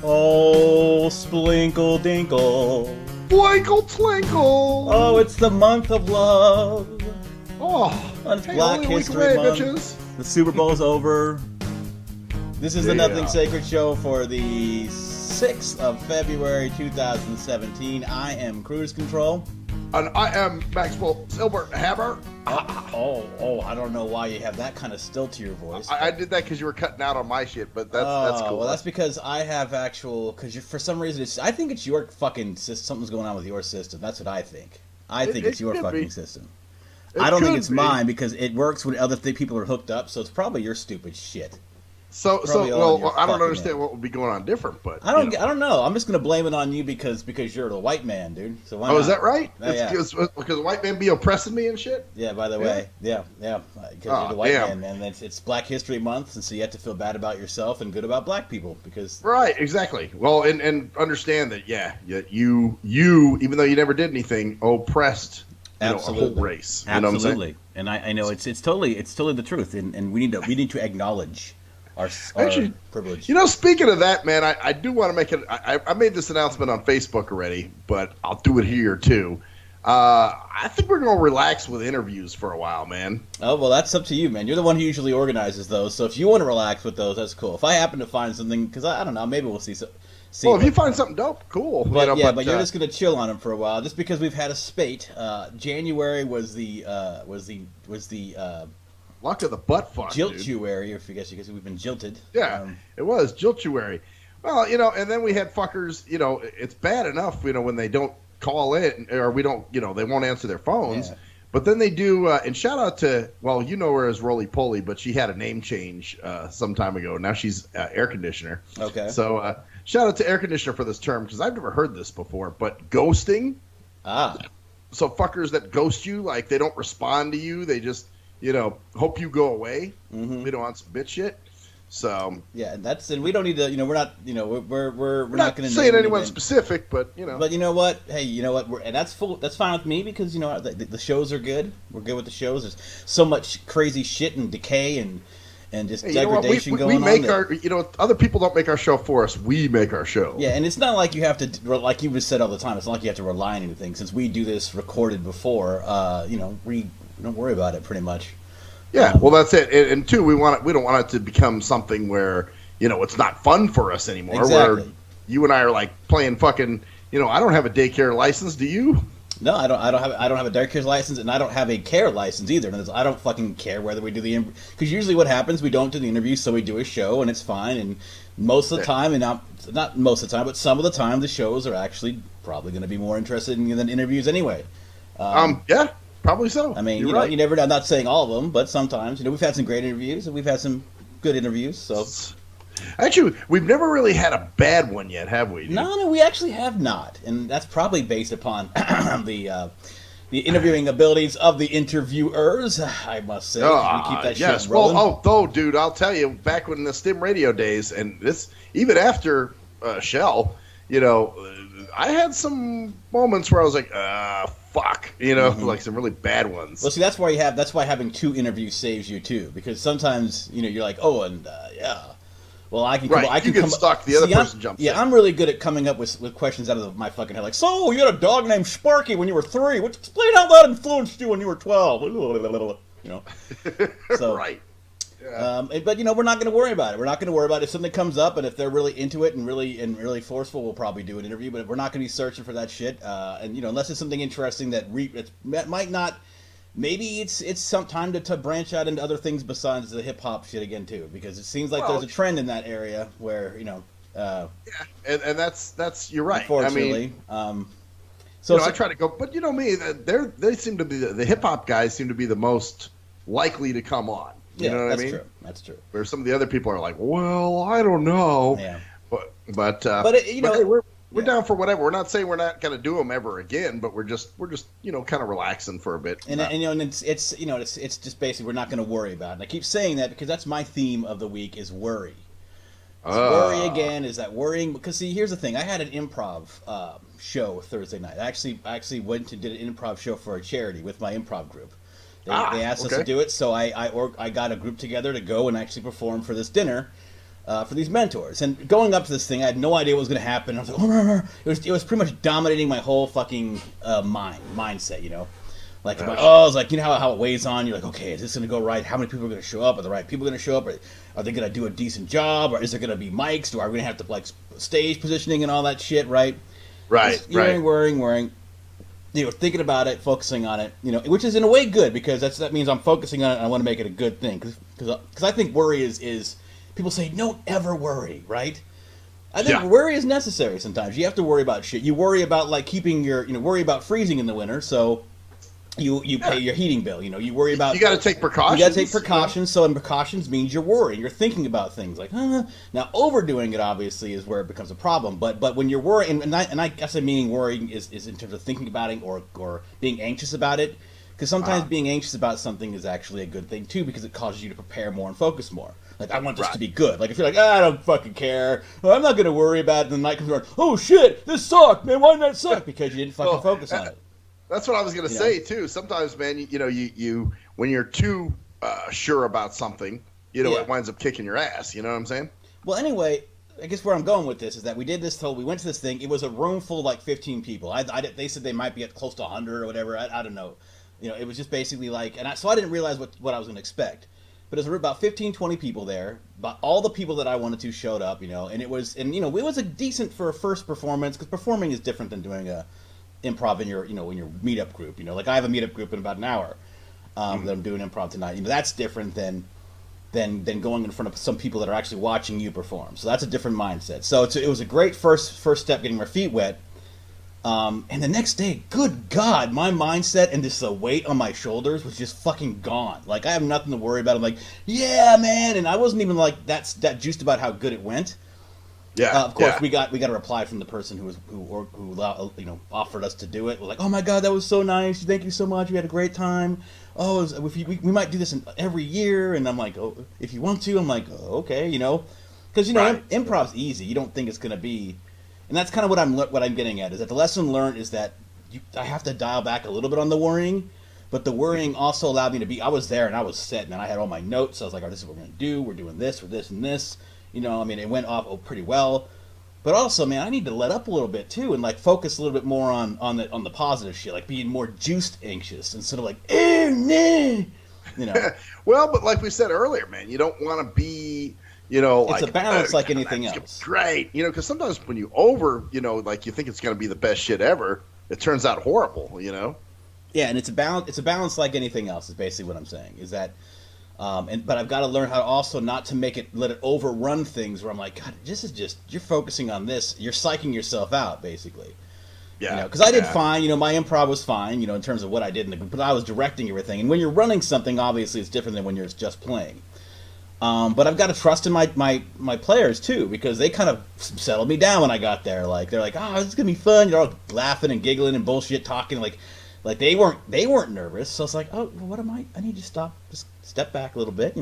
Oh, splinkle dinkle. Twinkle twinkle. Oh, it's the month of love. Oh, And it's hey, Black only a week History away, Month. bitches. The Super Bowl's over. This is the Yeah. Nothing Sacred Show for the 6th of February 2017. I am Cruise Control. And I am Maxwell Silverhammer. I don't know why you have that kind of still to your voice. I did that because you were cutting out on my shit, but that's cool. Well, that's because I have because for some reason, I think it's your fucking system. Something's going on with your system. That's what I think. I think it's your could fucking be. system. It I don't think could it's be. mine because it works when other people are hooked up, so it's probably your stupid shit. So Probably all in your I don't fucking understand head. what would be going on different, but I don't know. I'm just gonna blame it on you because you're the white man, dude. So why Oh, not? is that right? Yeah. Because white men be oppressing me and shit. Yeah. By the way, yeah. Because you're the white man, and it's Black History Month, and so you have to feel bad about yourself and good about black people because. Right, exactly. Well, and understand that, you even though you never did anything, oppressed a whole race. You know what I'm saying? Absolutely, and I know it's totally the truth, and we need to acknowledge our Actually, privilege. Speaking of that, man, I do want to make it. I made this announcement on Facebook already, but I'll do it here too. I think we're going to relax with interviews for a while, man. Oh, well, that's up to you, man. You're the one who usually organizes those, so if you want to relax with those, that's cool. If I happen to find something, because I don't know, maybe we'll see. Well, if you find something dope, cool. But you're just gonna chill on them for a while, just because we've had a spate. January was the luck of the butt fuck, Jiltuary, if you guess, because we've been jilted. Yeah, it was Jiltuary. Well, and then we had fuckers. It's bad enough, when they don't call in or we don't, they won't answer their phones. Yeah. But then they do, and shout out to, you know her as Roly Poly, but she had a name change some time ago. Now she's air conditioner. Okay. So shout out to air conditioner for this term because I've never heard this before. But ghosting. So fuckers that ghost you, like they don't respond to you, they just hope you go away. Mm-hmm. On some bitch shit. So yeah, and we don't need to. We're not. We're not going to saying anyone specific, but But you know what? Hey, you know what? And that's That's fine with me because the shows are good. We're good with the shows. There's so much crazy shit and decay and just degradation going on. We make our. Other people don't make our show for us. We make our show. Yeah, and it's not like you have to, like you said all the time. It's not like you have to rely on anything. Since we do this recorded before, we don't worry about it pretty much. Yeah, well, that's it. And two, we don't want it to become something where it's not fun for us anymore. Exactly. Where you and I are like playing fucking. I don't have a daycare license. Do you? No, I don't have a daycare license, and I don't have a care license either. And I don't fucking care whether we do because usually what happens, we don't do the interview, so we do a show, and it's fine. And most of the time, and not most of the time, but some of the time, the shows are actually probably going to be more interesting than interviews anyway. Yeah. Probably so. I mean, right. You never know. I'm not saying all of them, but sometimes, we've had some great interviews and we've had some good interviews. So, actually, we've never really had a bad one yet, have we? Dude? No, we actually have not, and that's probably based upon the interviewing abilities of the interviewers. I must say, we keep that shit rolling. Well, dude, I'll tell you, back when the STEM radio days, and this even after Shell, I had some moments where I was like, fuck, like some really bad ones. Well, see, that's why having two interviews saves you too, because sometimes you're like, yeah. Well, I can. Right, I can you get come stuck. The other person jumps. Yeah, I'm really good at coming up with questions out of my fucking head. Like, so you had a dog named Sparky when you were 3. Explain how that influenced you when you were 12. So right. Yeah. But we're not going to worry about it. We're not going to worry about it. If something comes up, and if they're really into it and really forceful, we'll probably do an interview. But we're not going to be searching for that shit. Unless it's something interesting that might not. Maybe it's some time to branch out into other things besides the hip hop shit again too, because it seems like there's a trend in that area where yeah, and that's you're right. Unfortunately, I try to go, but me, they seem to be the hip hop guys seem to be the most likely to come on. You know what I mean? True. That's true. Where some of the other people are like, well, I don't know. Yeah. But we're down for whatever. We're not saying we're not going to do them ever again, but we're just kind of relaxing for a bit. And it's just basically we're not going to worry about it. And I keep saying that because that's my theme of the week is worry. Worry again is that worrying because see here's the thing. I had an improv show Thursday night. I actually went and did an improv show for a charity with my improv group. They asked us to do it, so I got a group together to go and actually perform for this dinner. for these mentors. And going up to this thing, I had no idea what was going to happen. I was like, it was pretty much dominating my whole fucking mindset, you know? Like, I was like, you know how it weighs on? You're like, okay, is this going to go right? How many people are going to show up? Are the right people going to show up? Are they going to do a decent job? Or is there going to be mics? Are we going to have to, like, stage positioning and all that shit, right? Right, right. Worrying. You know, thinking about it, focusing on it, you know, which is in a way good, because that means I'm focusing on it and I want to make it a good thing. Because I think worry is people say, don't ever worry, right? I think worry is necessary sometimes. You have to worry about shit. You worry about, like, worry about freezing in the winter, so you pay your heating bill. You know, you worry about... You got to take precautions. You got to take precautions, so precautions means you're worrying. You're thinking about things like, Now, overdoing it, obviously, is where it becomes a problem. But when you're worrying, and I guess I'm meaning worrying is in terms of thinking about it or being anxious about it, because sometimes being anxious about something is actually a good thing, too, because it causes you to prepare more and focus more. Like, I want this to be good. Like, if you're like, I don't fucking care. I'm not going to worry about it. And the night comes around, oh, shit, this sucked, man. Why did that suck? Because you didn't fucking focus on it. That's what I was going to say, too. Sometimes, man, you when you're too sure about something, it winds up kicking your ass. You know what I'm saying? Well, anyway, I guess where I'm going with this is that we went to this thing. It was a room full of like 15 people. They said they might be at close to 100 or whatever. I don't know. You know, it was just basically like, so I didn't realize what I was going to expect. But there was about 15, 20 people there. But all the people that I wanted to showed up, and it was a decent for a first performance, because performing is different than doing a improv in your meetup group. Like I have a meetup group in about an hour that I'm doing improv tonight. That's different than going in front of some people that are actually watching you perform. So that's a different mindset. So it was a great first step, getting my feet wet. And the next day, good God, my mindset and just the weight on my shoulders was just fucking gone. Like, I have nothing to worry about. I'm like, yeah, man. And I wasn't even like that juiced about how good it went. Yeah. Of course, we got a reply from the person who offered us to do it. We're like, oh my God, that was so nice. Thank you so much. We had a great time. Oh, we might do this every year. And I'm like, oh, if you want to. I'm like, oh, okay, because improv's easy. You don't think it's gonna be, and that's kind of what I'm getting at, is that the lesson learned is that I have to dial back a little bit on the worrying. But the worrying also allowed me to be. I was there and I was set, and I had all my notes. I was like, oh, this is what we're gonna do. We're doing this, or this and this. It went off pretty well, but also, man, I need to let up a little bit too, and like focus a little bit more on the positive shit, like being more juiced anxious instead of like, Well, but like we said earlier, man, you don't want to be, it's a balance like anything else. Great, because sometimes when you like you think it's going to be the best shit ever, it turns out horrible, Yeah, and it's a balance. It's a balance like anything else. Is basically what I'm saying. Is that. But I've got to learn how also not to let it overrun things where I'm like, God, this is just, you're focusing on this. You're psyching yourself out, basically. Yeah. Because I did fine. My improv was fine, in terms of what I did but I was directing everything. And when you're running something, obviously it's different than when you're just playing. But I've got to trust in my players, too, because they kind of settled me down when I got there. Like, they're like, oh, this is going to be fun. You're all laughing and giggling and bullshit talking. Like they weren't nervous. So I was like, oh, well, what am I? I need to just step back a little bit,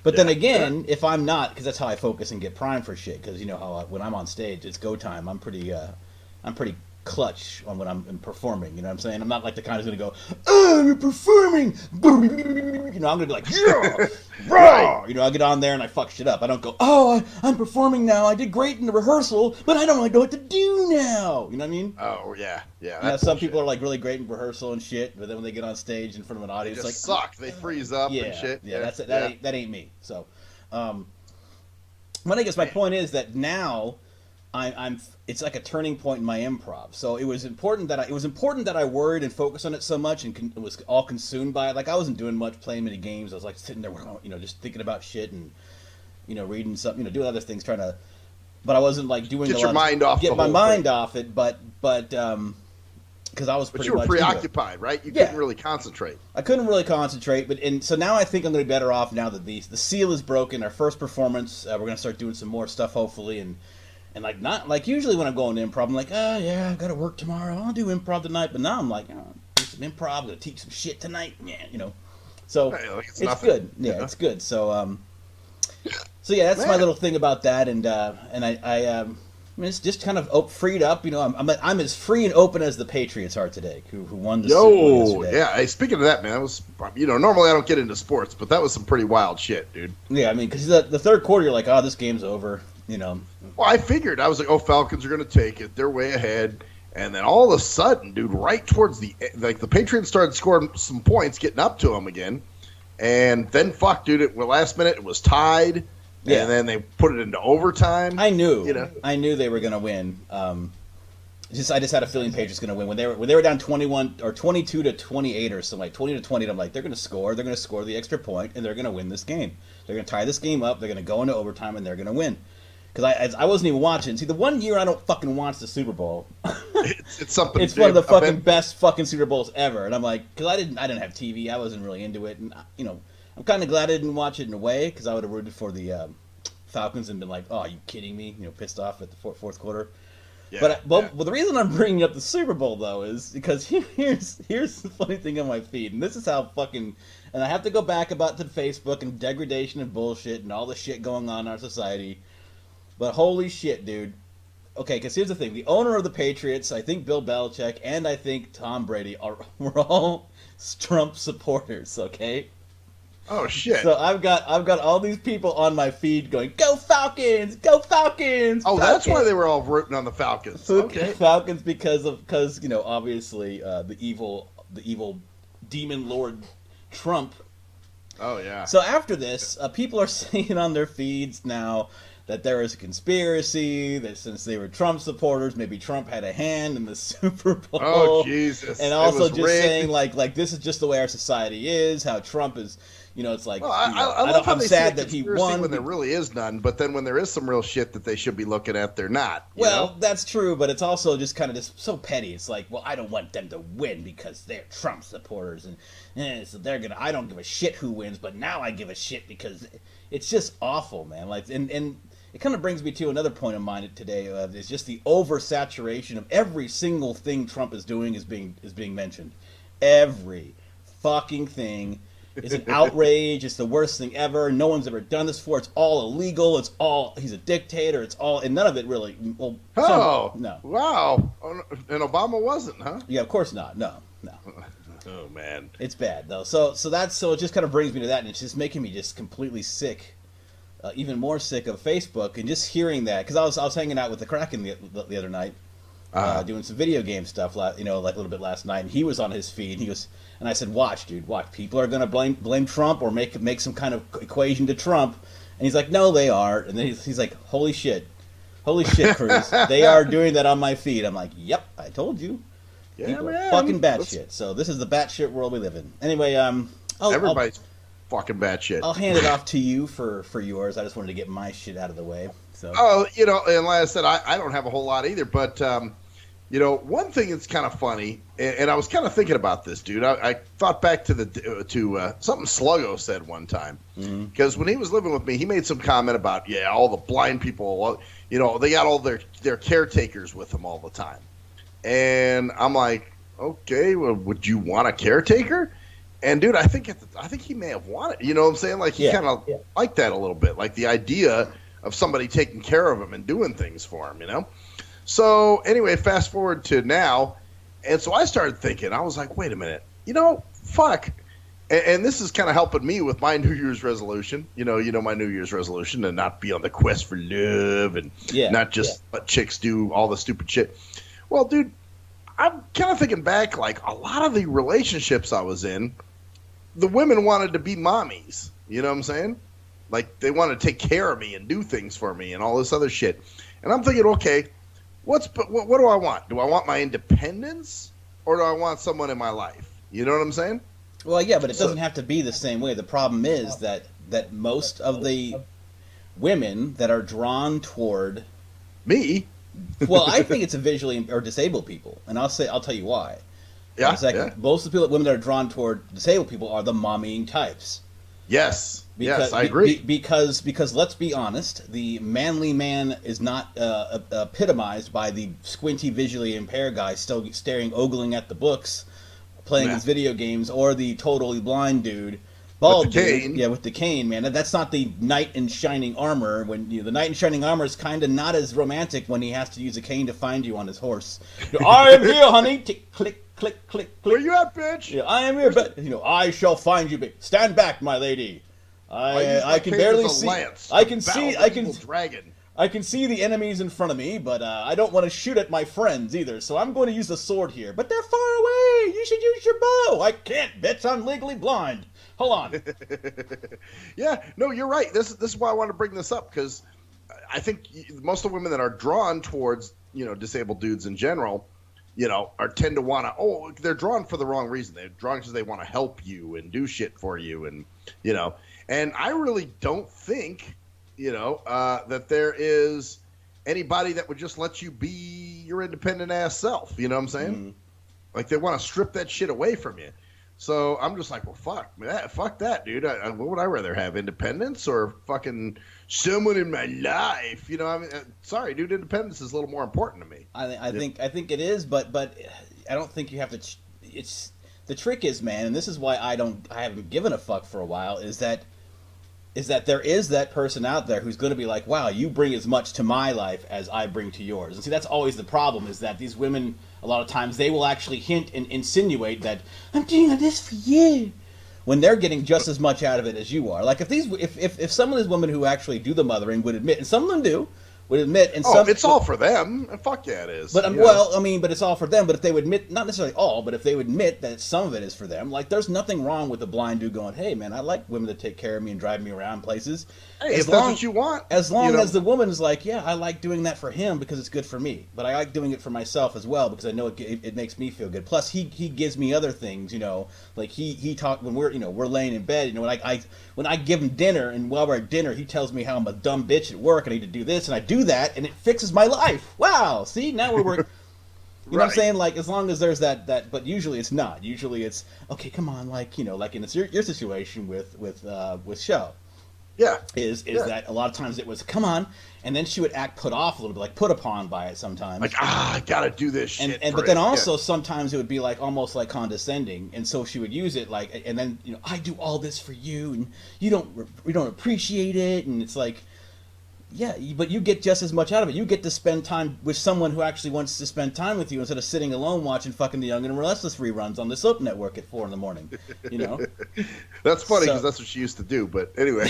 But then again, if I'm not, because that's how I focus and get primed for shit. Because how when I'm on stage, it's go time. I'm pretty clutch on when I'm performing. You know what I'm saying? I'm not like the kind who's gonna go, oh, we're performing. I'm gonna be like, yeah, raw. I get on there and I fuck shit up. I don't go, oh, I'm performing now. I did great in the rehearsal, but I don't know what to do now. You know what I mean? Oh yeah. Some people are like really great in reharsal and shit, but then when they get on stage in front of an audience, they just suck. They freeze up and shit. Yeah, that ain't me. So, but I guess my point is that now. It's like a turning point in my improv. So it was important that I worried and focused on it so much and was all consumed by it. Like I wasn't doing much, playing many games. I was like sitting there, just thinking about shit and reading something, doing other things, trying to. But I wasn't like doing get my mind off it. But because I was pretty. But you were preoccupied, right? You couldn't really concentrate. I couldn't really concentrate, so now I think I'm going to be better off now that the seal is broken. Our first performance, we're going to start doing some more stuff hopefully And like not like usually when I'm going to improv, I'm like, oh yeah, I got to work tomorrow. I'll do improv tonight. But now I'm like, do some improv. I'm gonna teach some shit tonight. Yeah, So it's good. Yeah, it's good. So yeah, that's my little thing about that. And I I mean, it's just kind of freed up. You know, I'm as free and open as the Patriots are today, who won the Super Bowl yesterday. Yeah. Hey, speaking of that, man, that was, you know, normally I don't get into sports, but that was some pretty wild shit, dude. Yeah, I mean, because the third quarter, you're like, oh, this game's over. You know. Well, I figured. I was like, oh, Falcons are going to take it. They're way ahead. And then all of a sudden, dude, right towards the Patriots started scoring some points, getting up to them again. And then, dude, last minute it was tied. Yeah. And then they put it into overtime. I knew they were going to win. I just had a feeling Patriots going to win when they were down 21 or 22 to 28 or something, like 20 to 20. I'm like, they're going to score. They're going to score the extra point, and they're going to win this game. They're going to tie this game up. They're going to go into overtime, and they're going to win. Because I wasn't even watching. See, the one year I don't fucking watch the Super Bowl. it's something. It's one of the fucking best fucking Super Bowls ever. And I'm like, because I didn't have TV. I wasn't really into it, and you know, I'm kind of glad I didn't watch it in a way because I would have rooted for the Falcons and been like, oh, are you kidding me? You know, pissed off at the fourth quarter. Yeah, but the reason I'm bringing up the Super Bowl though is because here's the funny thing on my feed, and this is how fucking, and I have to go back about to Facebook and degradation and bullshit and all the shit going on in our society. But holy shit, dude. Okay, because here's the thing. The owner of the Patriots, I think Bill Belichick, and I think Tom Brady were all Trump supporters, okay? Oh, shit. So I've got all these people on my feed going, go Falcons! Go Falcons! Oh, Falcons! That's why they were all rooting on the Falcons. Okay. Falcons because you know, obviously, the evil demon lord Trump. Oh, yeah. So after this, people are saying on their feeds now that there is a conspiracy, that since they were Trump supporters, maybe Trump had a hand in the Super Bowl. Oh, Jesus. And also just rigged. Saying, like, this is just the way our society is, how Trump is, you know, it's like, well, I'm sad that he won. When there really is none, but then when there is some real shit that they should be looking at, they're not. Well, know? That's true, but it's also just kind of just so petty. It's like, well, I don't want them to win because they're Trump supporters, and so I don't give a shit who wins, but now I give a shit because it's just awful, man. Like, and it kind of brings me to another point of mine today. Is just the oversaturation of every single thing Trump is doing is being mentioned. Every fucking thing is an outrage. It's the worst thing ever. No one's ever done this before. It's all illegal. He's a dictator. And none of it really. Well, no. Wow. And Obama wasn't, huh? Yeah, of course not. No. Oh man, it's bad though. So it just kind of brings me to that, and it's just making me just completely sick. Even more sick of Facebook and just hearing that, because I was hanging out with the Kraken the other night, doing some video game stuff, you know, like a little bit last night, and he was on his feed. And I said, "Watch, dude, watch. People are gonna blame Trump or make some kind of equation to Trump." And he's like, "No, they aren't." And then he's like, "Holy shit, Cruz, they are doing that on my feed." I'm like, "Yep, I told you." Yeah, people man. Are fucking batshit. So this is the batshit world we live in. Anyway, everybody's fucking bad shit. I'll hand it off to you for yours. I just wanted to get my shit out of the way. So. Oh, you know, and like I said, I don't have a whole lot either. But you know, one thing that's kind of funny, and I was kind of thinking about this, dude. I thought back to something Sluggo said one time, because when he was living with me, he made some comment about all the blind people. You know, they got all their caretakers with them all the time, and I'm like, okay, well, would you want a caretaker? And dude, I think he may have wanted. You know what I'm saying? Like he kind of liked that a little bit, like the idea of somebody taking care of him and doing things for him. You know. So anyway, fast forward to now, and so I started thinking. I was like, wait a minute. You know, fuck. And this is kind of helping me with my New Year's resolution. You know my New Year's resolution to not be on the quest for love and not just let chicks do all the stupid shit. Well, dude, I'm kind of thinking back. Like a lot of the relationships I was in, the women wanted to be mommies. You know what I'm saying? Like they wanted to take care of me and do things for me and all this other shit. And I'm thinking, okay, what do I want? Do I want my independence or do I want someone in my life? You know what I'm saying? Well, yeah, but it doesn't have to be the same way. The problem is that most of the women that are drawn toward me. Well, I think it's a visually or disabled people, and I'll tell you why. Yeah, most of the women that are drawn toward disabled people are the mommying types. Yes. Yes, I agree. Because let's be honest, the manly man is not epitomized by the squinty, visually impaired guy still staring, ogling at the books, playing his video games, or the totally blind dude Bald dude, yeah, with the cane, man. That's not the knight in shining armor. When the knight in shining armor is kind of not as romantic when he has to use a cane to find you on his horse. I am here, honey. Tick, click, click, click, click. Where you at, bitch? Yeah, I am here, but I shall find you. Stand back, my lady. I can barely see. I can see. I can see the enemies in front of me, but I don't want to shoot at my friends either, so I'm going to use the sword here. But they're far away! You should use your bow! I can't, bitch! I'm legally blind! Hold on. Yeah, no, you're right. This is why I want to bring this up, because I think most of the women that are drawn towards, disabled dudes in general, tend to want to, they're drawn for the wrong reason. They're drawn because they want to help you and do shit for you, and, and I really don't think... that there is anybody that would just let you be your independent ass self. You know what I'm saying? Mm-hmm. Like they want to strip that shit away from you. So I'm just like, well, fuck that, dude. What would I rather have, independence or fucking someone in my life? Sorry, dude. Independence is a little more important to me. I think it is, but I don't think you have to. It's the trick is, man, and this is why I haven't given a fuck for a while. Is that there is that person out there who's going to be like, wow, you bring as much to my life as I bring to yours. And see, that's always the problem, is that these women, a lot of times, they will actually hint and insinuate that, I'm doing this for you, when they're getting just as much out of it as you are. Like, if some of these women who actually do the mothering would admit, and some of them do, would admit, and it's all for them. Fuck yeah, it is. But but it's all for them. But if they would admit, not necessarily all, but if they would admit that some of it is for them, like there's nothing wrong with a blind dude going, "Hey, man, I like women to take care of me and drive me around places." Hey, if that's what you want, as long as the woman is like, "Yeah, I like doing that for him because it's good for me, but I like doing it for myself as well because I know it makes me feel good." Plus, he gives me other things, like he talk when we're laying in bed, when I give him dinner, and while we're at dinner, he tells me how I'm a dumb bitch at work and I need to do this, and I do that, and it fixes my life. Wow, see, now we're You know what I'm saying? Like, as long as there's that, but usually it's not. Usually it's, okay, come on, like in your situation with Show. Yeah. Is that a lot of times it was, come on, and then she would act put off a little bit, like put upon by it sometimes. Like, I gotta do this shit. But then also sometimes it would be like almost like condescending, and so she would use it like, and then I do all this for you, and you don't appreciate it, and it's like, yeah, but you get just as much out of it. You get to spend time with someone who actually wants to spend time with you instead of sitting alone watching fucking The Young and Restless reruns on the Soap Network at 4 a.m. That's funny because that's what she used to do. But anyway.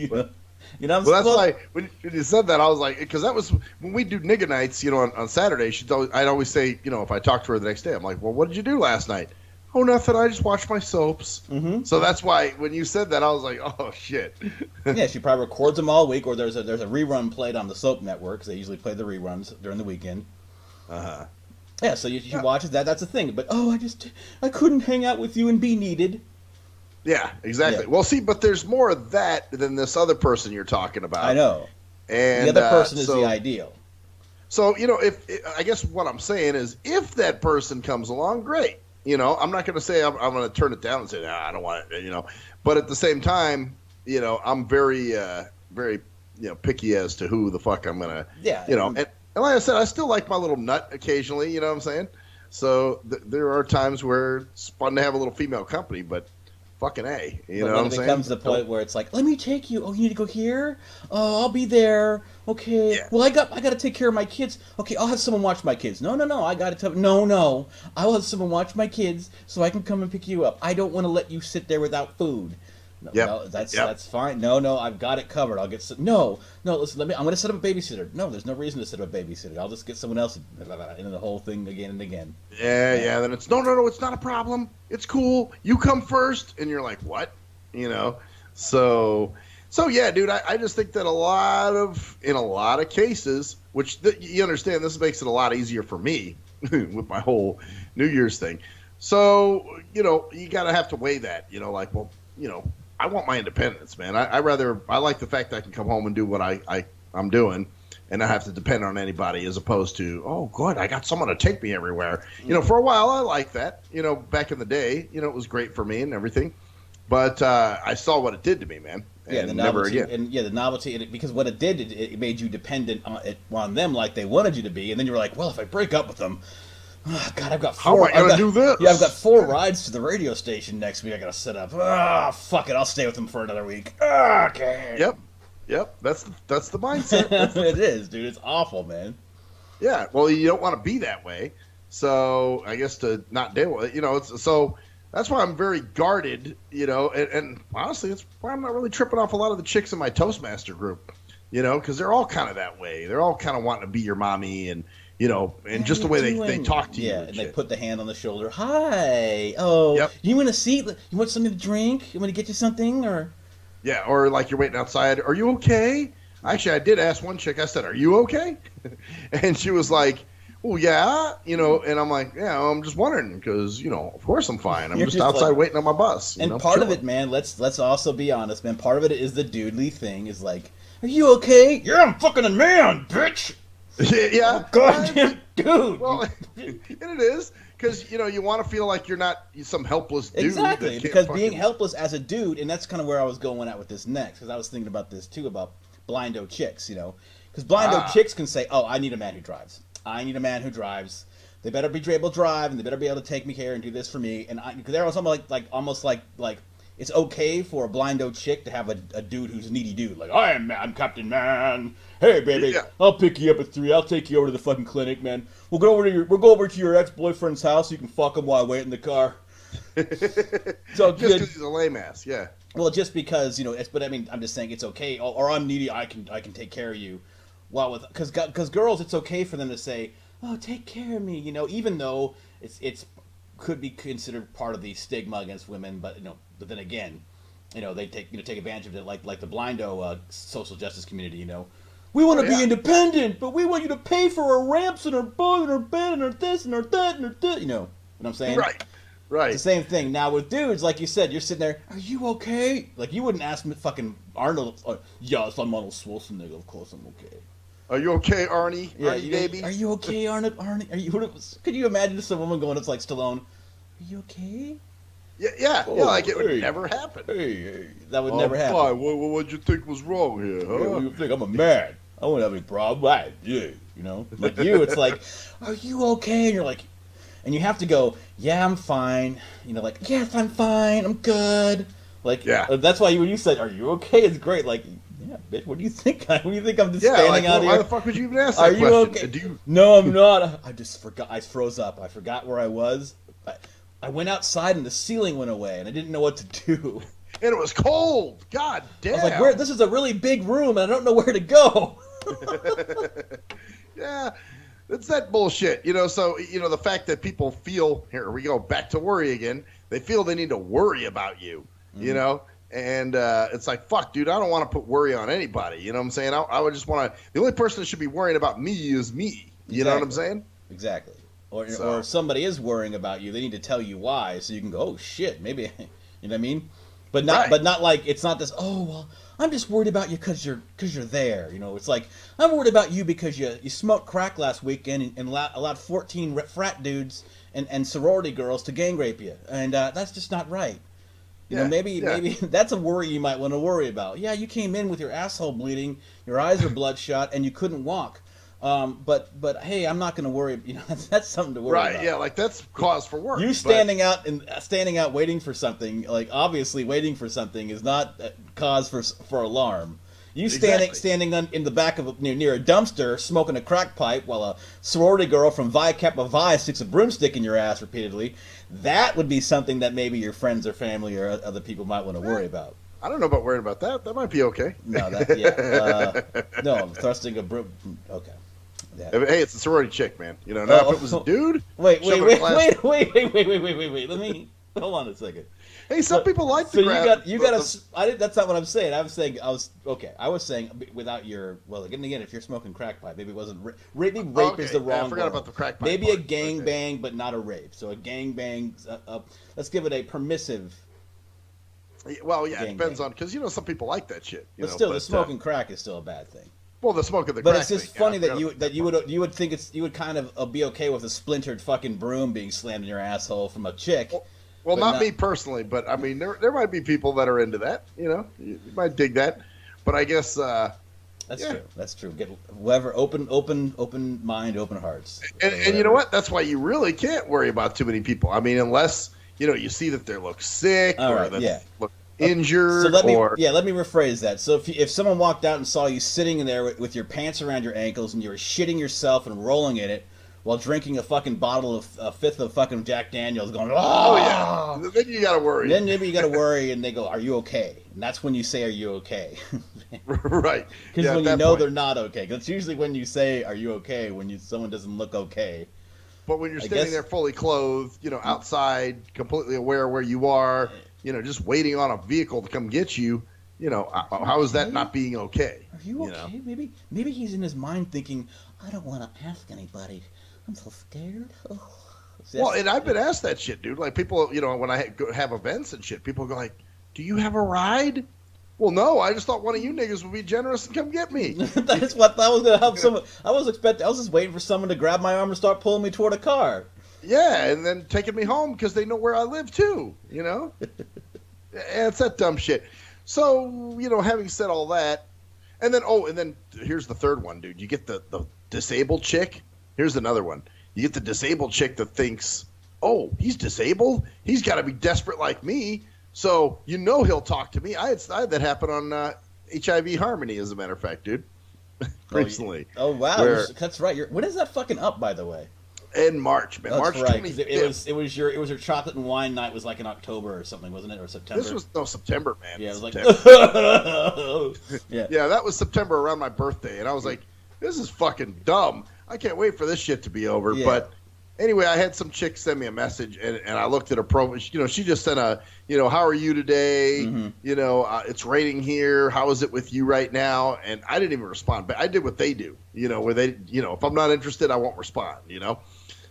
Well, that's why when you said that, I was like, because that was when we do nigga nights, on Saturday. I'd always say, if I talked to her the next day, I'm like, well, what did you do last night? Oh, nothing. I just watched my soaps. Mm-hmm. So that's why when you said that, I was like, oh shit. Yeah, she probably records them all week, or there's a rerun played on the Soap Network because they usually play the reruns during the weekend. Yeah, so she watches that. That's the thing. But I couldn't hang out with you and be needed. Yeah, exactly. Yeah. Well, see, but there's more of that than this other person you're talking about. I know. And the other person is the ideal. So if I guess what I'm saying is, if that person comes along, great. I'm not going to say I'm going to turn it down and say, I don't want it, But at the same time, I'm very, very, picky as to who the fuck I'm going to, And like I said, I still like my little nut occasionally, you know what I'm saying? So there are times where it's fun to have a little female company, but fucking A, you know what I'm saying? It comes to the point where it's like, let me take you. Oh, you need to go here? Oh, I'll be there. Okay. Yeah. Well, I got to take care of my kids. Okay, I'll have someone watch my kids. No. I got to tell. No. I will have someone watch my kids so I can come and pick you up. I don't want to let you sit there without food. No, that's fine. No, I've got it covered. I'll get some. No. Listen, I'm going to set up a babysitter. No, there's no reason to set up a babysitter. I'll just get someone else. And the whole thing again and again. Yeah. Then it's no. It's not a problem. It's cool. You come first, and you're like, what? So yeah, dude. I just think that in a lot of cases, which you understand, this makes it a lot easier for me with my whole New Year's thing. So you gotta have to weigh that. I want my independence, man. I like the fact that I can come home and do what I'm doing and not have to depend on anybody, as opposed to, oh, good, I got someone to take me everywhere. For a while, I liked that. Back in the day, it was great for me and everything. But I saw what it did to me, man. And never again. And the novelty, because what it did, it made you dependent on them like they wanted you to be. And then you were like, well, if I break up with them, Oh, God, I've got 4. How am I gonna do this? Yeah, I've got 4 rides to the radio station next week. I gotta set up. Ah, fuck it. I'll stay with them for another week. Okay. Yep. That's the mindset. It is, dude. It's awful, man. Yeah. Well, you don't want to be that way. So I guess to not deal with it, so that's why I'm very guarded, and honestly, it's why I'm not really tripping off a lot of the chicks in my Toastmaster group, because they're all kind of that way. They're all kind of wanting to be your mommy and, and just the way they talk to you. Yeah, and they put the hand on the shoulder. Hi. Oh, yep. You want a seat? You want something to drink? You want to get you something? Or yeah, or like you're waiting outside. Are you okay? Actually, I did ask one chick. I said, "Are you okay?" And she was like, "Oh yeah," and I'm like, "Yeah, I'm just wondering because of course I'm fine. I'm just outside waiting on my bus." And part of it, man, let's also be honest, man. Part of it is the dudely thing. Is like, "Are you okay?" Yeah, I'm fucking a man, bitch. Yeah, oh, goddamn dude. Well, and it is because you want to feel like you're not some helpless dude. Exactly, because being helpless as a dude, and that's kind of where I was going at with this next, because I was thinking about this too about blindo chicks, because blindo chicks can say, "Oh, I need a man who drives. I need a man who drives. They better be able to drive, and they better be able to take me here and do this for me." And because there was almost like it's okay for a blindo chick to have a dude who's a needy dude. Like, I'm Captain Man. Hey, baby, yeah. I'll pick you up at 3. I'll take you over to the fucking clinic, man. We'll go over to your ex-boyfriend's house so you can fuck him while I wait in the car. So just because he's a lame ass, yeah. Well, just because but I mean, I'm just saying it's okay. Or I'm needy. I can take care of you. Well, because girls, it's okay for them to say, "Oh, take care of me," even though it's could be considered part of the stigma against women, but but then again, they take advantage of it, like the blindo social justice community. We want to be independent, but we want you to pay for our ramps and our boat and our bed and our this and our that and our that. You know what I'm saying? Right. It's the same thing. Now with dudes, like you said, you're sitting there. Are you okay? Like you wouldn't ask me fucking Arnold. Yes, I'm Arnold Schwarzenegger. Of course I'm okay. Are you okay, Arnie? Yeah, Arnie, baby. Are you okay, Arnold? Arnie? Are you? Could you imagine some woman going? It's like Stallone. Are you okay? Yeah. Like it would never happen. Hey, that would never happen. Fine. What'd you think was wrong here, huh? What do you think? I'm a man. I won't have any problem. Like you, it's like, are you okay? And you're like, and you have to go, yeah, I'm fine. Like, yes, I'm fine. I'm good. Like, that's why when you said, are you okay? It's great. Like, yeah, bitch, what do you think? What do you think I'm just standing out here? Why the fuck would you even ask that question? Are you okay? No, I'm not. I just forgot. I froze up. I forgot where I was. I went outside and the ceiling went away, and I didn't know what to do. And it was cold. God damn. I was like, this is a really big room, and I don't know where to go. Yeah, it's that bullshit. So, the fact that people feel, here we go, back to worry again, they feel they need to worry about you, and it's like, fuck, dude, I don't want to put worry on anybody. You know what I'm saying? I would just want to, the only person that should be worrying about me is me. You know what I'm saying? Exactly. Or if somebody is worrying about you, they need to tell you why, so you can go, oh shit, maybe, you know what I mean? But not like, it's not this, oh, well, I'm just worried about you because you're there. It's like, I'm worried about you because you smoked crack last weekend and allowed 14 frat dudes and sorority girls to gang rape you. And that's just not right. Maybe that's a worry you might want to worry about. Yeah, you came in with your asshole bleeding, your eyes are bloodshot, and you couldn't walk. But hey, I'm not going to worry. That's something to worry about. Right? Yeah, like that's cause for worry. You standing out waiting for something, like obviously waiting for something is not cause for alarm. You standing in the back of near a dumpster smoking a crack pipe while a sorority girl from Phi Kappa Phi sticks a broomstick in your ass repeatedly. That would be something that maybe your friends or family or other people might want to worry about. I don't know about worrying about that. That might be okay. No, no, I'm thrusting a broom. Okay. Yeah. Hey, it's a sorority chick, man. Now if it was a dude. Wait. Let me hold on a second. Hey, some people like the grab. You got. That's not what I'm saying. I was saying without your. Well, again, if you're smoking crack pipe, maybe it wasn't rape. Rape is the wrong. I forgot about the crack pipe. Maybe a gang bang, but not a rape. So a gang bang. Let's give it a permissive. Well, yeah, it depends on because some people like that shit. But still, the smoking crack is still a bad thing. Well, the smoke of the crack. But it's just funny that you would think you would kind of be okay with a splintered fucking broom being slammed in your asshole from a chick. Well, not me personally, but I mean there might be people that are into that. You might dig that, but I guess That's true. That's true. Get whoever open mind, open hearts. And you know what? That's why you really can't worry about too many people. I mean, unless you see that they look sick or that they look injured. So let me rephrase that. So if someone walked out and saw you sitting in there with your pants around your ankles and you were shitting yourself and rolling in it while drinking a fucking bottle of a fifth of fucking Jack Daniels, going, oh yeah, then you gotta worry. Then maybe you gotta worry, and they go, "Are you okay?" And that's when you say, "Are you okay?" Right. Because when you know they're not okay. That's usually when you say, "Are you okay?" When someone doesn't look okay. But when you're standing there fully clothed, outside, completely aware where you are, just waiting on a vehicle to come get you, how is that not being okay? Are you okay? Maybe he's in his mind thinking, I don't want to ask anybody. I'm so scared. Oh. Well, and I've been asked that shit, dude. Like people, when I have events and shit, people go like, "Do you have a ride?" Well, no. I just thought one of you niggas would be generous and come get me. That's what I was gonna have. Someone. I was just waiting for someone to grab my arm and start pulling me toward a car. Yeah, and then taking me home because they know where I live too. It's that dumb shit. So having said all that, and then here's the third one, dude. You get the disabled chick. Here's another one. You get the disabled chick that thinks, oh, he's disabled? He's got to be desperate like me, so he'll talk to me. I had that happen on HIV Harmony, as a matter of fact, dude, recently. Oh, wow. That's right. When is that fucking up, by the way? In March, man. March 25th. It was your chocolate and wine night was like in October or something, wasn't it? Or September? This was September, man. Yeah, it was like yeah, that was September around my birthday, and I was like, this is fucking dumb. I can't wait for this shit to be over. Yeah. But anyway, I had some chick send me a message, and I looked at her profile. She just sent a, how are you today? Mm-hmm. It's raining here. How is it with you right now? And I didn't even respond, but I did what they do, where they, if I'm not interested, I won't respond,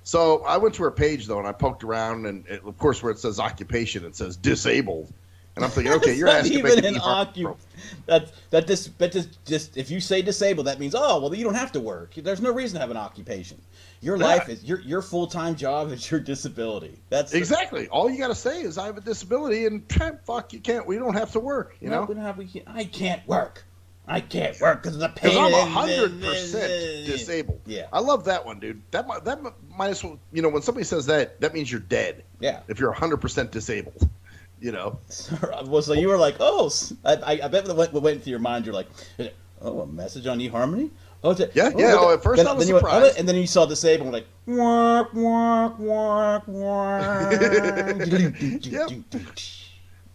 So I went to her page, though, and I poked around, and of course, where it says occupation, it says disabled. And I'm thinking, okay, you're asking even an occupation. That just if you say disabled, that means you don't have to work. There's no reason to have an occupation. Your life is your full-time job is your disability. That's exactly all you got to say is I have a disability, and fuck, you can't. We don't have to work. I can't work. I can't work because of the pain. I'm 100% disabled. Yeah, I love that one, dude. That might as well. When somebody says that means you're dead. Yeah, if you're 100% disabled. Well, so you were like, I bet what went through your mind, you're like, a message on eHarmony? At first I was surprised. And then you saw disabled, like, work. Yep.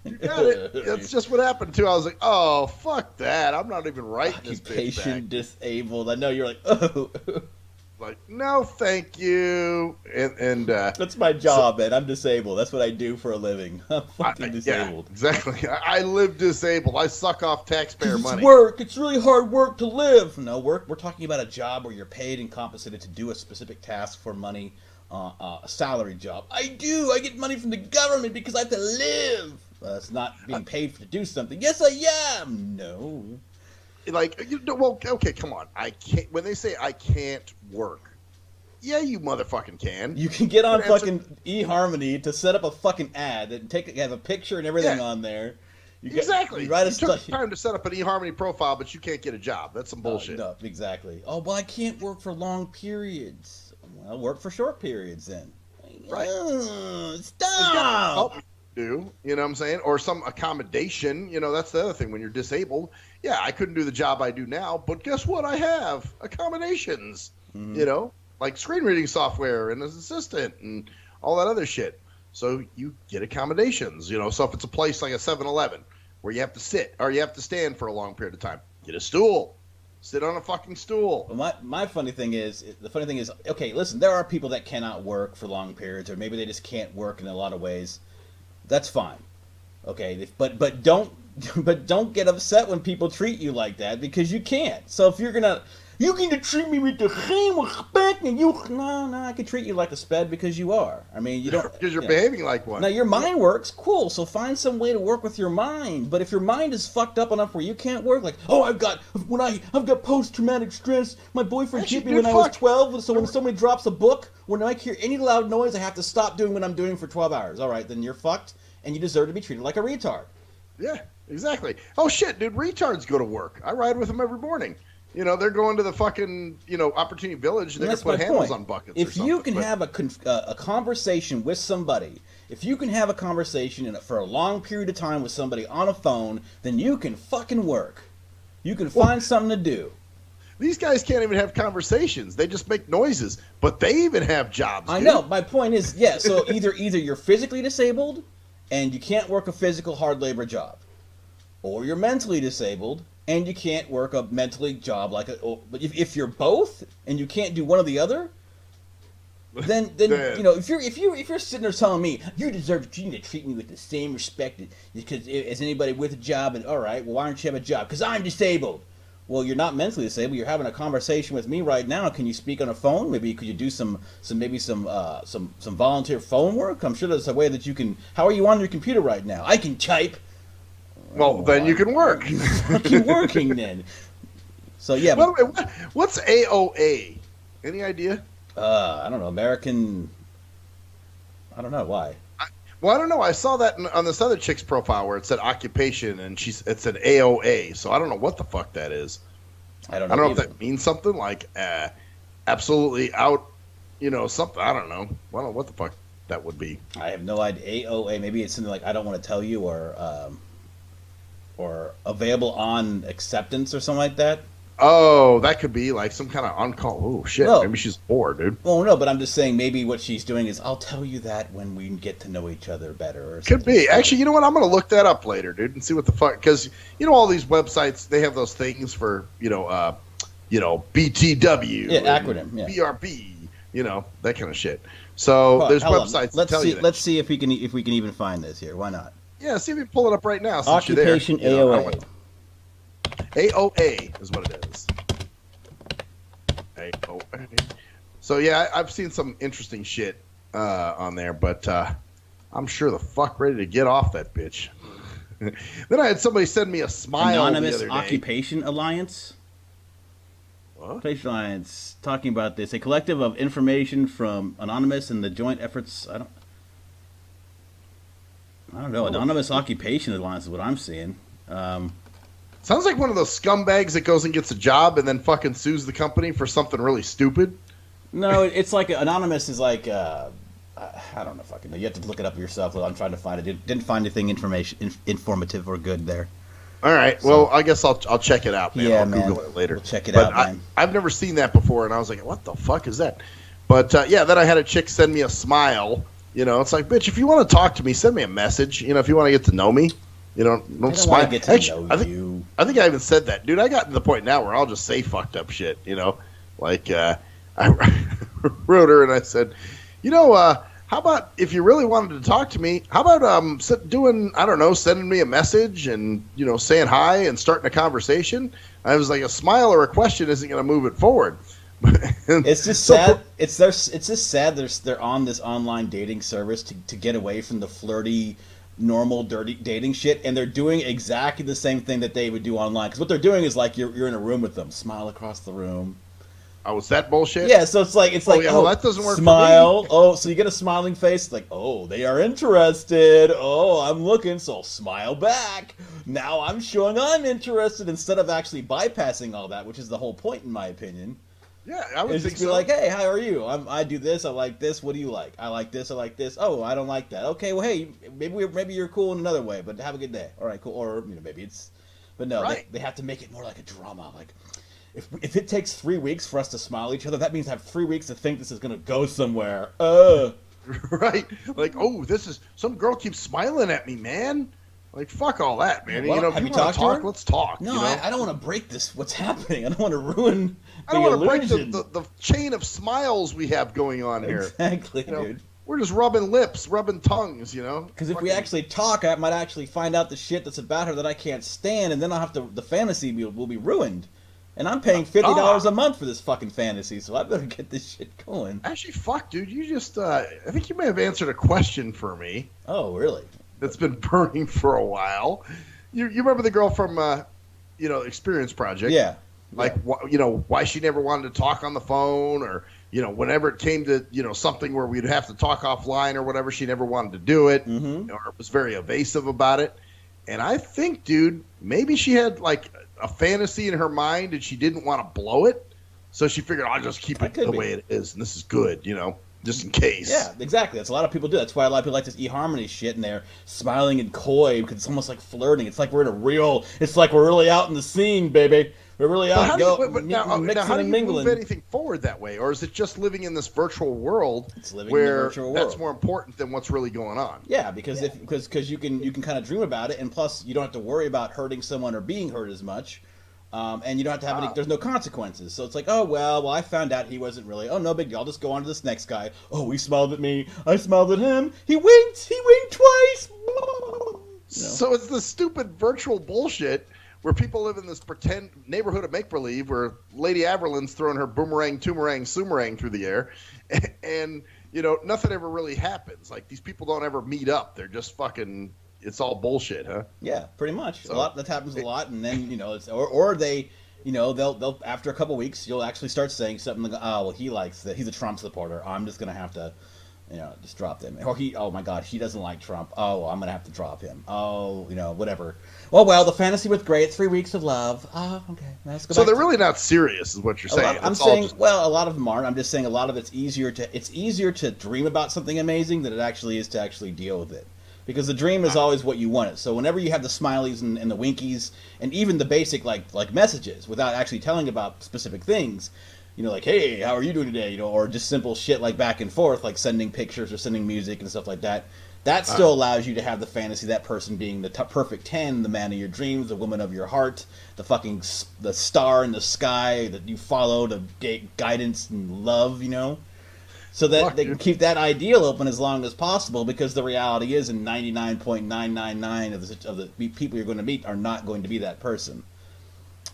You got it. That's just what happened, too. I was like, oh, fuck that. I'm not even writing this bitch back. Disabled. I know, you're like, oh. Like, no, thank you. And that's my job, man. I'm disabled. That's what I do for a living. I'm fucking disabled. Yeah, exactly. I live disabled. I suck off taxpayer money. It's work. It's really hard work to live. No, we're talking about a job where you're paid and compensated to do a specific task for money, a salary job. I get money from the government because I have to live. It's not being paid to do something. Yes, I am. No. Okay, come on. I can't. When they say I can't work, yeah, you motherfucking can. You can get on fucking eHarmony to set up a fucking ad and have a picture and everything on there. Exactly. You took time to set up an eHarmony profile, but you can't get a job. That's some bullshit. No, exactly. Oh, well, I can't work for long periods. Well, work for short periods then. Right. Stop. You know what I'm saying? Or some accommodation. That's the other thing. When you're disabled, yeah, I couldn't do the job I do now, but guess what? I have accommodations. Mm-hmm. Like screen reading software and an assistant and all that other shit. So you get accommodations. So if it's a place like a 7-Eleven where you have to sit or you have to stand for a long period of time, get a stool. Sit on a fucking stool. Well, the funny thing is, okay, listen, there are people that cannot work for long periods, or maybe they just can't work in a lot of ways. That's fine, okay. But don't get upset when people treat you like that, because you can't. So if you can treat me with the same respect, and I can treat you like a sped because you are. I mean, you don't because you're behaving like one. Now your mind works, cool. So find some way to work with your mind. But if your mind is fucked up enough where you can't work, like I've got post-traumatic stress. My boyfriend hit me when I was 12. So when somebody drops a book, when I hear any loud noise, I have to stop doing what I'm doing for 12 hours. All right, then you're fucked. And you deserve to be treated like a retard. Yeah, Exactly. Oh shit, dude, retards go to work. I ride with them every morning. You know, they're going to the fucking, Opportunity Village. They're going to put handles on buckets. If you can have a conversation with somebody, if you can have a conversation for a long period of time with somebody on a phone, then you can fucking work. You can find something to do. These guys can't even have conversations. They just make noises. But they even have jobs. I know. My point is, yeah, so either you're physically disabled and you can't work a physical hard labor job, or you're mentally disabled and you can't work a mentally job but if you're both and you can't do one or the other, then if you're sitting there telling me you need to treat me with the same respect as anybody with a job, and all right, well, why don't you have a job? Because I'm disabled. Well, you're not mentally disabled. You're having a conversation with me right now. Can you speak on a phone? Maybe could you do some volunteer phone work? I'm sure there's a way that you can. How are you on your computer right now? I can type. Well, then you can work. Fucking working then. So yeah. What's AOA? Any idea? I don't know. American. I don't know why. Well, I don't know. I saw that on this other chick's profile where it said occupation, and it said AOA. So I don't know what the fuck that is. I don't know if that means something like absolutely out, something. I don't know. I don't know what the fuck that would be. I have no idea. AOA. Maybe it's something like I don't want to tell you, or available on acceptance or something like that. Oh, that could be like some kind of on-call. Oh, shit. Well, maybe she's bored, dude. Well, no, but I'm just saying maybe what she's doing is I'll tell you that when we get to know each other better. Or could be. Actually, you know what? I'm going to look that up later, dude, and see what the fuck. Because, all these websites, they have those things for, BTW. Yeah, acronym. Yeah. BRB, that kind of shit. So there's websites that tell you that. Let's see if we can even find this here. Why not? Yeah, see if you can pull it up right now. Occupation AOA. AOA is what it is. AOA. So yeah, I've seen some interesting shit on there, but I'm sure the fuck ready to get off that bitch. Then I had somebody send me a smile. Anonymous the other day. Occupation Alliance. What? Occupation Alliance talking about this, a collective of information from Anonymous and the joint efforts. I don't know. Anonymous Occupation Alliance is what I'm seeing. Sounds like one of those scumbags that goes and gets a job and then fucking sues the company for something really stupid. No, it's like Anonymous is like I don't know, fucking. You have to look it up yourself. I'm trying to find it. Didn't find anything informative or good there. All right. So, well, I guess I'll check it out, man. Yeah, I'll man. Google it later. We'll check it out, man. I've never seen that before, and I was like, what the fuck is that? But yeah, then I had a chick send me a smile. It's like, bitch, if you want to talk to me, send me a message. If you want to get to know me. Don't smile. Get to know you. I think I even said that, dude. I got to the point now where I'll just say fucked up shit. Like I wrote her and I said, how about if you really wanted to talk to me? How about sending me a message and saying hi and starting a conversation? I was like, a smile or a question isn't going to move it forward. It's just sad. It's just sad. They're on this online dating service to get away from the flirty, normal, dirty dating shit, and they're doing exactly the same thing that they would do online. Because what they're doing is like you're in a room with them, smile across the room. Oh, is that bullshit? Yeah, so it's like well, that doesn't work. Smile. For me. Oh, so you get a smiling face. Like, oh, they are interested. Oh, I'm looking, so I'll smile back. Now I'm showing I'm interested instead of actually bypassing all that, which is the whole point, in my opinion. Yeah, I would think just be like, hey, how are you? I do this. I like this. What do you like? I like this. I like this. Oh, I don't like that. Okay, well, hey, maybe you're cool in another way, but have a good day. All right, cool. Or maybe it's, but no, right. They have to make it more like a drama. Like, if it takes 3 weeks for us to smile at each other, that means I have 3 weeks to think this is gonna go somewhere. Right. Like, oh, some girl keeps smiling at me, man. Like, fuck all that, man. Well, if you want to talk, let's talk. No, I don't want to break this. What's happening? I don't want to ruin. I don't want to break the chain of smiles we have going on here. Exactly, dude. We're just rubbing lips, rubbing tongues, Because if we actually talk, I might actually find out the shit that's about her that I can't stand, and then I'll have to. The fantasy will be ruined. And I'm paying $50 a month for this fucking fantasy, so I better get this shit going. Actually, fuck, dude. You just, I think you may have answered a question for me. Oh, really? That's been burning for a while. You remember the girl from, Experience Project? Yeah. Like, why she never wanted to talk on the phone, or, whenever it came to, something where we'd have to talk offline or whatever, she never wanted to do it, or was very evasive about it. And I think, dude, maybe she had like a fantasy in her mind and she didn't want to blow it. So she figured, I'll just keep it the way it is. And this is good, just in case. Yeah, exactly. That's a lot of people do. That's why a lot of people like this eHarmony shit, and they're smiling and coy because it's almost like flirting. It's like we're really out in the scene, baby. We're really out mixing how do you mingling. Move anything forward that way? Or is it just living in this virtual world that's more important than what's really going on? Yeah, because you can kind of dream about it, and plus you don't have to worry about hurting someone or being hurt as much. And you don't have to have any. There's no consequences, so it's like, oh well, I found out he wasn't really. Oh, no big deal. I'll just go on to this next guy. Oh, he smiled at me. I smiled at him. He winked twice. So it's the stupid virtual bullshit where people live in this pretend neighborhood of make believe, where Lady Averlin's throwing her boomerang, toomerang, sumerang through the air, and nothing ever really happens. Like these people don't ever meet up. They're just fucking. It's all bullshit, huh? Yeah, pretty much. So, a lot that happens a lot, and then it's or they, they'll after a couple weeks, you'll actually start saying something like, "Oh, well, he likes that. He's a Trump supporter. I'm just gonna have to, just drop them." Or oh my God, he doesn't like Trump. Oh, well, I'm gonna have to drop him. Oh, whatever. Well, the fantasy was great. It's 3 weeks of love. Oh, okay. Let's go. So they're really not serious, is what you're saying. I'm saying, well, a lot of them aren't. I'm just saying a lot of it's easier to dream about something amazing than it actually is to actually deal with it. Because the dream is always what you want it. So whenever you have the smileys and the winkies and even the basic like messages without actually telling about specific things, like, hey, how are you doing today? Or just simple shit like back and forth, like sending pictures or sending music and stuff like that. That still allows you to have the fantasy, that person being the perfect 10, the man of your dreams, the woman of your heart, the star in the sky that you follow to get guidance and love, So that they can keep that ideal open as long as possible, because the reality is, in 99.999 of the people you're going to meet are not going to be that person.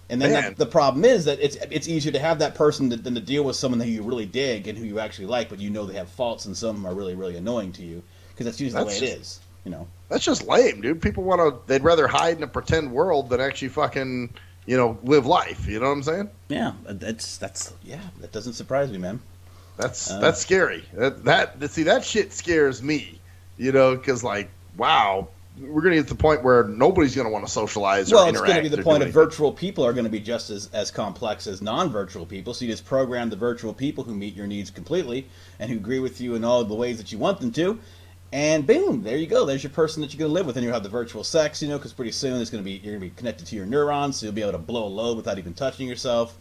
And then the problem is that it's easier to have that person than to deal with someone who you really dig and who you actually like, but they have faults and some of them are really, really annoying to you, because that's usually the way it is. That's just lame, dude. People they'd rather hide in a pretend world than actually fucking live life. You know what I'm saying? Yeah, that doesn't surprise me, man. That's scary. That shit scares me, because wow, we're gonna get to the point where nobody's gonna want to socialize or interact. Well, it's gonna be the point of virtual people are gonna be just as complex as non-virtual people. So you just program the virtual people who meet your needs completely and who agree with you in all the ways that you want them to, and boom, there you go. There's your person that you're gonna live with, and you'll have the virtual sex, because pretty soon you're gonna be connected to your neurons, so you'll be able to blow a load without even touching yourself.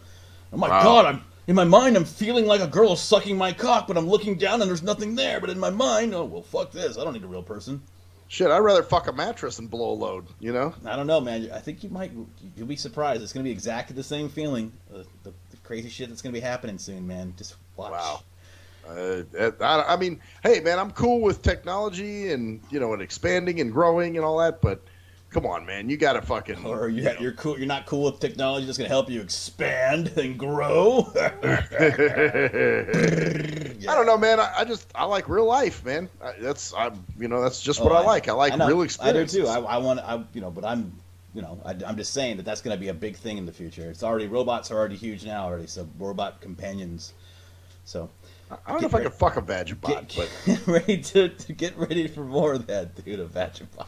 Oh my God, in my mind, I'm feeling like a girl is sucking my cock, but I'm looking down and there's nothing there. But in my mind, oh, well, fuck this. I don't need a real person. Shit, I'd rather fuck a mattress and blow a load, I don't know, man. I think you'll be surprised. It's going to be exactly the same feeling. The crazy shit that's going to be happening soon, man. Just watch. Wow. I mean, hey, man, I'm cool with technology and, and expanding and growing and all that, but come on, man, you gotta fucking. Or you're cool. You're not cool with technology that's gonna help you expand and grow. I don't know, man. I like real life, man. That's just what I like. I like real experiences. I do too. But I'm just saying that's gonna be a big thing in the future. Robots are already huge now already. So robot companions. So. I don't know if I can fuck a Vagabot, but get ready for more of that, dude. A Vagabot.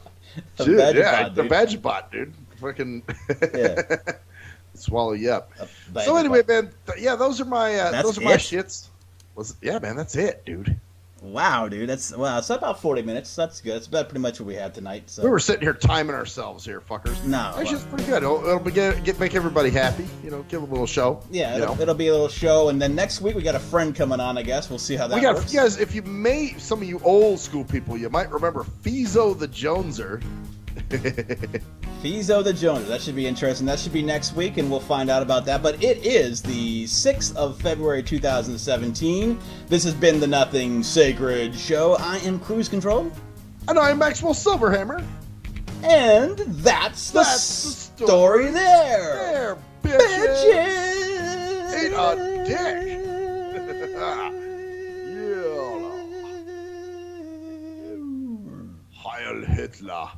The Vagabot, dude. Fucking swallow you up. So anyway, man, those are my shits. Man, that's it, dude. Wow, dude, it's about 40 minutes. That's good. It's about pretty much what we had tonight. So. We were sitting here timing ourselves here, fuckers. No, it's just pretty good. It'll make everybody happy. Give a little show. Yeah, it'll be a little show, and then next week we got a friend coming on. I guess we'll see how that works. You guys, if some of you old school people, you might remember Fizo the Joneser. Fizo the Joneser. That should be interesting. That should be next week, and we'll find out about that. But it is the 6th of February, 2017. This has been the Nothing Sacred Show. I am Cruise Control. And I'm Maxwell Silverhammer. And that's the story there. Bitches! Ain't a dick. Heil Hitler.